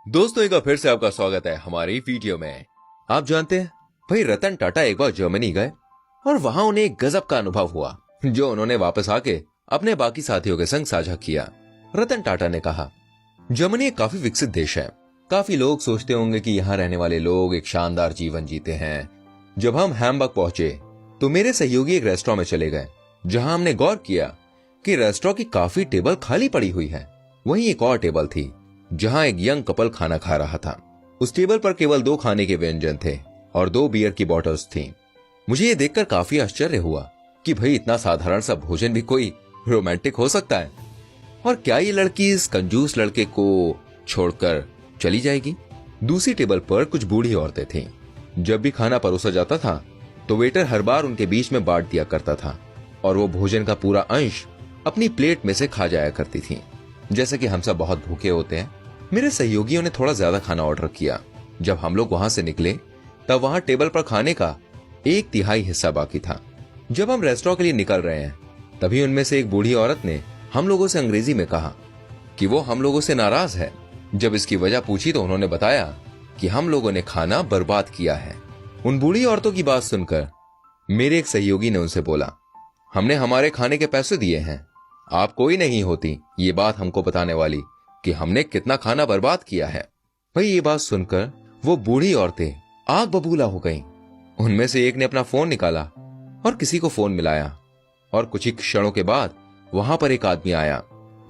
दोस्तों एक बार फिर से आपका स्वागत है हमारी वीडियो में। आप जानते हैं भाई रतन टाटा एक बार जर्मनी गए और वहां उन्हें एक गजब का अनुभव हुआ जो उन्होंने वापस आके अपने बाकी साथियों के संग साझा किया। रतन टाटा ने कहा, जर्मनी एक काफी विकसित देश है। काफी लोग सोचते होंगे कि यहाँ रहने वाले लोग एक शानदार जीवन जीते हैं। जब हम हैम्बर्ग पहुंचे तो मेरे सहयोगी एक रेस्टोरेंट में चले गए जहां हमने गौर किया कि रेस्टोरेंट की काफी टेबल खाली पड़ी हुई है। वहीं एक और टेबल थी जहां एक यंग कपल खाना खा रहा था। उस टेबल पर केवल 2 खाने के व्यंजन थे और 2 बियर की बोतल्स थीं। मुझे ये देखकर काफी आश्चर्य हुआ कि भाई इतना साधारण सा भोजन भी कोई रोमांटिक हो सकता है। और क्या ये लड़की इस कंजूस लड़के को छोड़कर चली जाएगी? दूसरी टेबल पर कुछ बूढ़ी औरतें थीं। जब भी खाना परोसा जाता था तो वेटर हर बार उनके बीच में बांट दिया करता था और वो भोजन का पूरा अंश अपनी प्लेट में से खा जाया करती थी। जैसे कि हम सब बहुत भूखे होते हैं, मेरे सहयोगियों ने थोड़ा ज्यादा खाना ऑर्डर किया। जब हम लोग वहां से निकले तब वहां टेबल पर खाने का 1/3 हिस्सा बाकी था। जब हम रेस्टोरेंट के लिए निकल रहे हैं तभी उनमें से एक बूढ़ी औरत ने हम लोगों से अंग्रेजी में कहा कि वो हम लोगों से नाराज है। जब इसकी वजह पूछी तो उन्होंने बताया कि हम लोगों ने खाना बर्बाद किया है। उन बूढ़ी औरतों की बात सुनकर मेरे एक सहयोगी ने उनसे बोला, हमने हमारे खाने के पैसे दिए हैं, आप कोई नहीं होती ये बात हमको बताने वाली कि हमने कितना खाना बर्बाद किया है। भाई ये बात सुनकर वो बूढ़ी औरतें आग बबूला हो गईं। उनमें से एक ने अपना फोन निकाला और किसी को फोन मिलाया और कुछ ही क्षणों के बाद वहां पर एक आदमी आया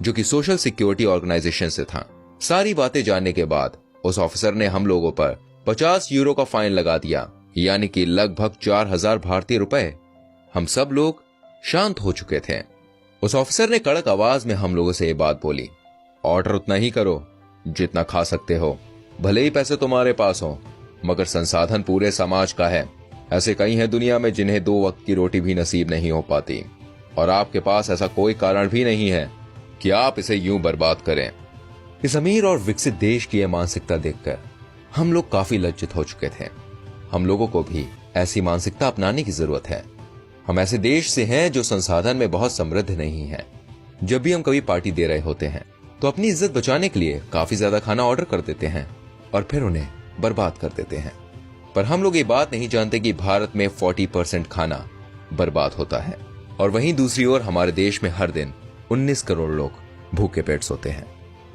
जो कि सोशल सिक्योरिटी ऑर्गेनाइजेशन से था। सारी बातें जानने के बाद उस ऑफिसर ने हम लोगों पर 50 यूरो का फाइन लगा दिया, यानी कि लगभग 4000 भारतीय रुपए। हम सब लोग शांत हो चुके थे। उस ऑफिसर ने कड़क आवाज में हम लोगों से ये बात बोली, ऑर्डर उतना ही करो जितना खा सकते हो, भले ही पैसे तुम्हारे पास हो मगर संसाधन पूरे समाज का है। ऐसे कई हैं दुनिया में जिन्हें 2 वक्त की रोटी भी नसीब नहीं हो पाती और आपके पास ऐसा कोई कारण भी नहीं है कि आप इसे यूं बर्बाद करें। इस अमीर और विकसित देश की यह मानसिकता देखकर हम लोग काफी लज्जित हो चुके थे। हम लोगों को भी ऐसी मानसिकता अपनाने की जरूरत है। हम ऐसे देश से हैं जो संसाधन में बहुत समृद्ध नहीं है। जब भी हम कभी पार्टी दे रहे होते हैं तो अपनी इज्जत बचाने के लिए काफी ज्यादा खाना ऑर्डर कर देते हैं और फिर उन्हें बर्बाद कर देते हैं। पर हम लोग ये बात नहीं जानते कि भारत में 40% खाना बर्बाद होता है और वहीं दूसरी ओर हमारे देश में हर दिन 19 करोड़ लोग भूखे पेट सोते हैं।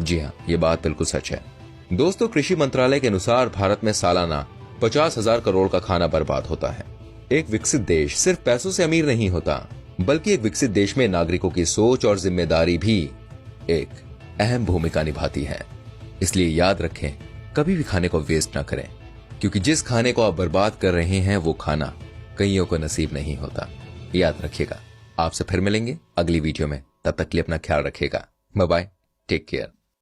जी हाँ, ये बात बिल्कुल सच है। दोस्तों, कृषि मंत्रालय के अनुसार भारत में सालाना 50,000 करोड़ का खाना बर्बाद होता है। एक विकसित देश सिर्फ पैसों से अमीर नहीं होता, बल्कि एक विकसित देश में नागरिकों की सोच और जिम्मेदारी भी एक अहम भूमिका निभाती है। इसलिए याद रखें, कभी भी खाने को वेस्ट ना करें, क्योंकि जिस खाने को आप बर्बाद कर रहे हैं वो खाना कईयों को नसीब नहीं होता। याद रखिएगा। आपसे फिर मिलेंगे अगली वीडियो में। तब तक के लिए अपना ख्याल रखिएगा। Bye bye, take care.